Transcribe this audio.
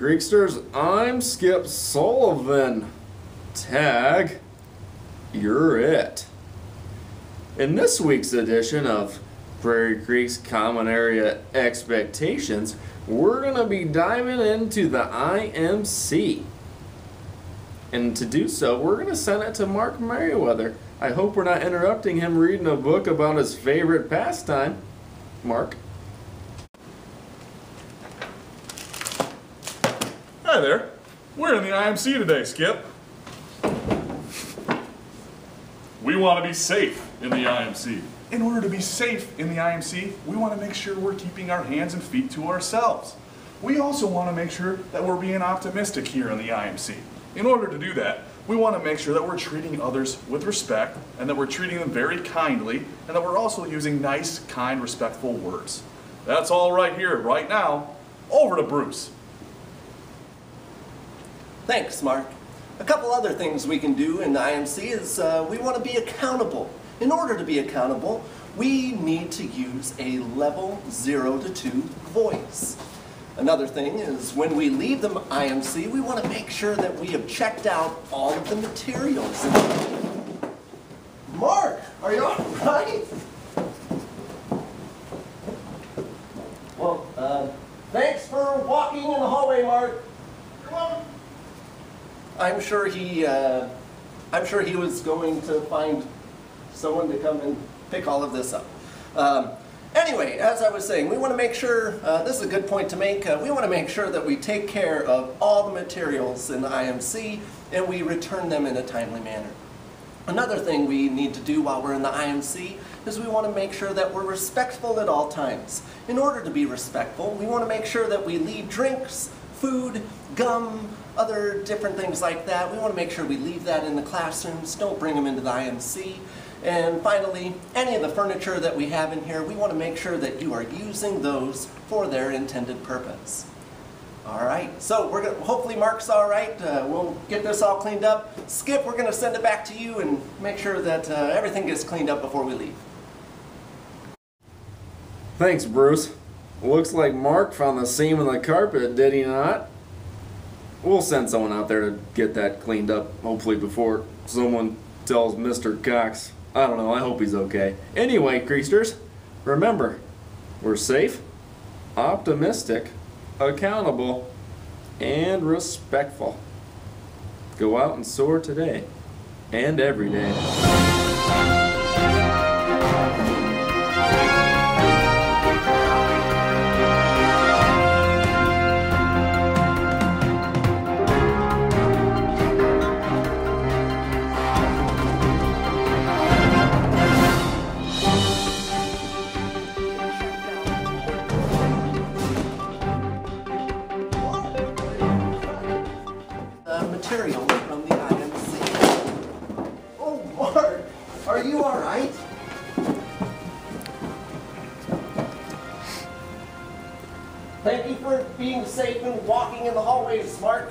Greeksters, I'm Skip Sullivan. Tag, you're it. In this week's edition of Prairie Creek's Common Area Expectations, we're going to be diving into the IMC. And to do so, we're going to send it to Mark Merriweather. I hope we're not interrupting him reading a book about his favorite pastime. Mark. Hi there. We're in the IMC today, Skip. We want to be safe in the IMC. In order to be safe in the IMC, we want to make sure we're keeping our hands and feet to ourselves. We also want to make sure that we're being optimistic here in the IMC. In order to do that, we want to make sure that we're treating others with respect and that we're treating them very kindly and that we're also using nice, kind, respectful words. That's all right here, right now. Over to Bruce. Thanks, Mark. A couple other things we can do in the IMC is we want to be accountable. In order to be accountable, we need to use a level 0 to 2 voice. Another thing is when we leave the IMC, we want to make sure that we have checked out all of the materials. Mark, are you all right? Well, thanks for walking in the hallway, Mark. You're welcome. I'm sure he was going to find someone to come and pick all of this up. Anyway, as I was saying, we want to make sure, this is a good point to make, we want to make sure that we take care of all the materials in the IMC and we return them in a timely manner. Another thing we need to do while we're in the IMC is we want to make sure that we're respectful at all times. In order to be respectful, we want to make sure that we leave drinks, food, gum, other different things like that. We want to make sure we leave that in the classrooms, don't bring them into the IMC. And finally, any of the furniture that we have in here, we want to make sure that you are using those for their intended purpose. All right, so we're gonna, hopefully Mark's all right. We'll get this all cleaned up. Skip, we're going to send it back to you and make sure that everything gets cleaned up before we leave. Thanks, Bruce. Looks like Mark found the seam in the carpet, did he not? We'll send someone out there to get that cleaned up, hopefully before someone tells Mr. Cox. I don't know, I hope he's okay. Anyway, Creasters, remember, we're safe, optimistic, accountable, and respectful. Go out and soar today, and every day. Material from the IMC. Oh, Mark, are you all right? Thank you for being safe and walking in the hallways, Mark.